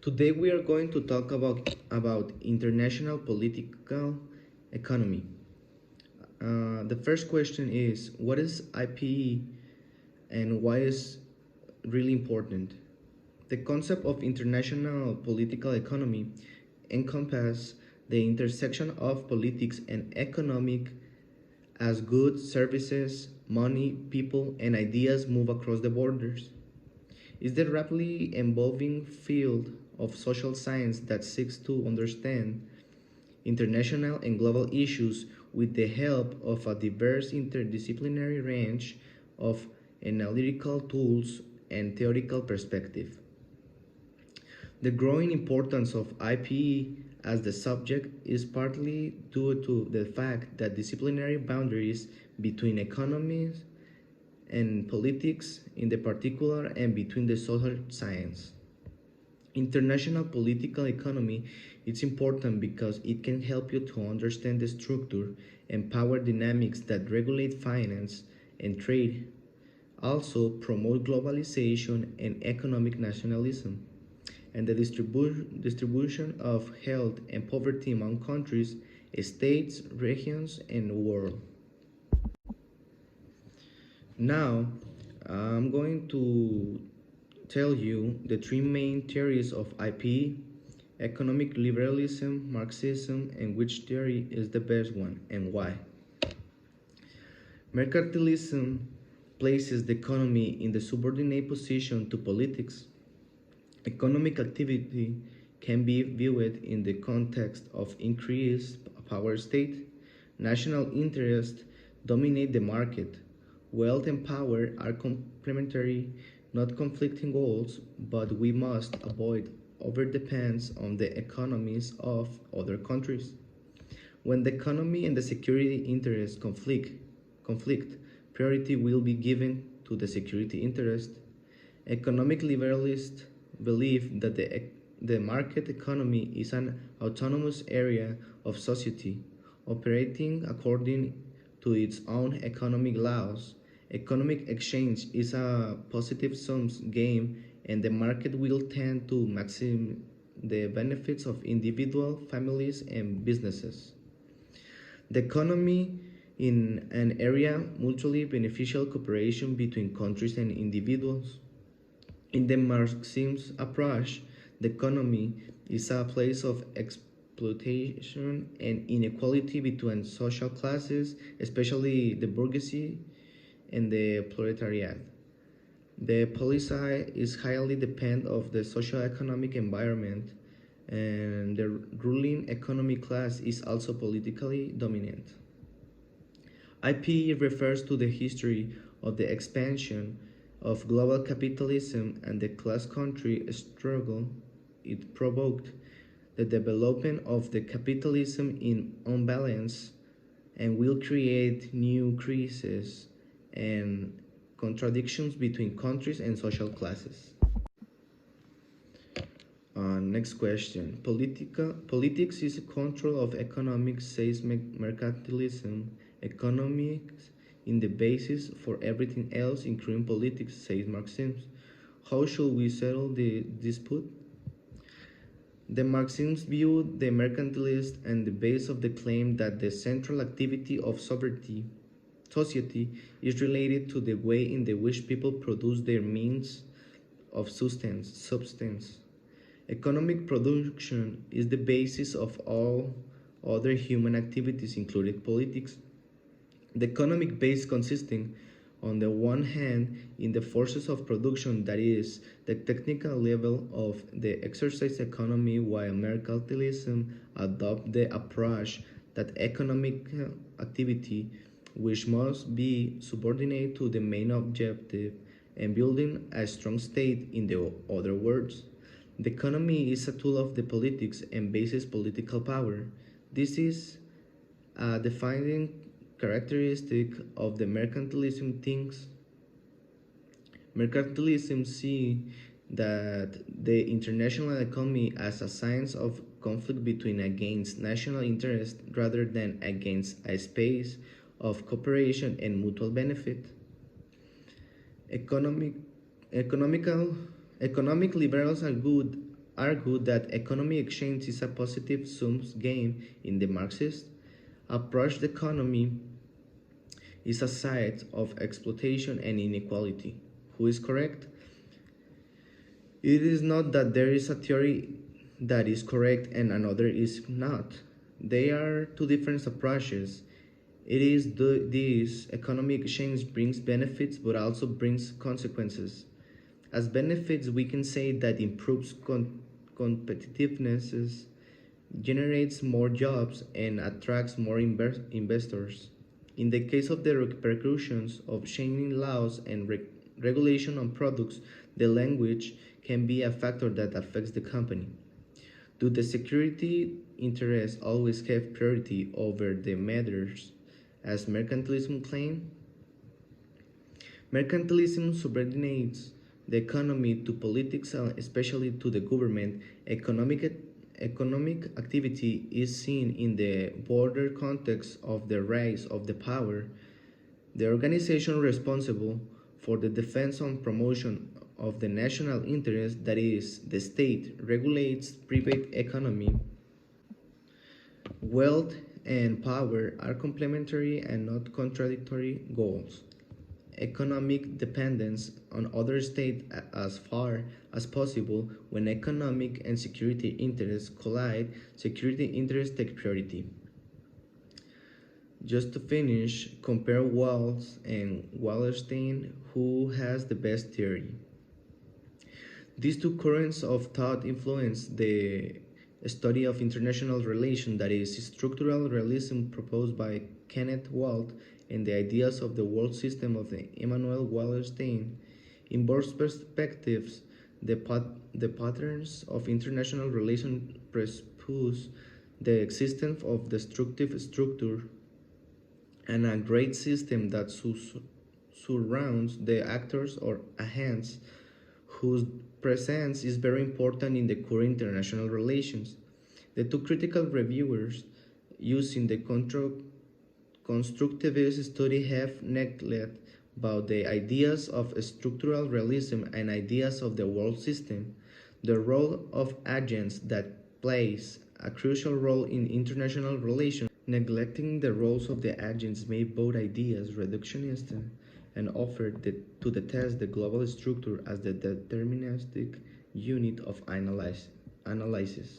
Today we are going to talk about international political economy. The first question is, what is IPE and why is really important? The concept of international political economy encompasses the intersection of politics and economic as goods, services, money, people, and ideas move across the borders. Is the rapidly evolving field of social science that seeks to understand international and global issues with the help of a diverse interdisciplinary range of analytical tools and theoretical perspective. The growing importance of IPE as the subject is partly due to the fact that disciplinary boundaries between economies and politics in the particular and between the social science. International political economy is important because it can help you to understand the structure and power dynamics that regulate finance and trade, also promote globalization and economic nationalism, and the distribution of health and poverty among countries, states, regions, and the world. Now, I'm going to tell you the three main theories of IP: economic liberalism, Marxism, and which theory is the best one and why. Mercantilism places the economy in the subordinate position to politics. Economic activity can be viewed in the context of increased power state. National interests dominate the market. Wealth and power are complementary, not conflicting goals, but we must avoid overdependence on the economies of other countries. When the economy and the security interests conflict, priority will be given to the security interest. Economic liberalists believe that the market economy is an autonomous area of society, operating according to its own economic laws. Economic exchange is a positive sum game, and the market will tend to maximize the benefits of individual families and businesses. The economy in an area mutually beneficial cooperation between countries and individuals. In the Marxist approach, the economy is a place of exploitation and inequality between social classes, especially the bourgeoisie and the proletariat. The policy is highly dependent of the socio-economic environment, and the ruling economic class is also politically dominant. IP refers to the history of the expansion of global capitalism and the class-country struggle it provoked, the development of the capitalism in unbalance, and will create new crises and contradictions between countries and social classes. Next question. Politics is control of economics, says mercantilism. Economics in the basis for everything else, including politics, says Marxism. How should we settle the dispute? The Marxists view the mercantilist and the base of the claim that the central activity of society is related to the way in which people produce their means of substance. Economic production is the basis of all other human activities, including politics. The economic base consisting, on the one hand, in the forces of production, that is, the technical level of the exercise economy, while mercantilism adopt the approach that economic activity, which must be subordinate to the main objective and building a strong state, in the other words. The economy is a tool of the politics and bases political power. This is a defining characteristic of the mercantilism thinks. Mercantilism sees that the international economy as a science of conflict between against national interest rather than against a space of cooperation and mutual benefit. Economic, economical, Economic liberals are good argue that economic exchange is a positive sum game. In the Marxist approach, the economy is a site of exploitation and inequality. Who is correct? It is not that there is a theory that is correct and another is not. They are two different approaches. It is this economic exchange brings benefits but also brings consequences. As benefits, we can say that improves competitiveness, generates more jobs, and attracts more investors. In the case of the repercussions of changing laws and regulation on products, the language can be a factor that affects the company. Do the security interests always have priority over the matters as mercantilism claims? Mercantilism subordinates the economy to politics, especially to the government. Economic activity is seen in the broader context of the rise of the power. The organization responsible for the defense and promotion of the national interest, that is, the state, regulates private economy. Wealth and power are complementary and not contradictory goals. Economic dependence on other states as far as possible. When economic and security interests collide, security interests take priority. Just to finish, compare Walls and Wallerstein, who has the best theory. These two currents of thought influence the study of international relations, that is, structural realism proposed by Kenneth Walt and the ideas of the world system of Immanuel Wallerstein. In both perspectives, the patterns of international relations presuppose the existence of destructive structure and a great system that surrounds the actors or agents whose presence is very important in the current international relations. The two critical reviewers using the constructivist study have neglected both the ideas of structural realism and ideas of the world system. The role of agents that plays a crucial role in international relations. Neglecting the roles of the agents made both ideas reductionist and offered to the test the global structure as the deterministic unit of analysis.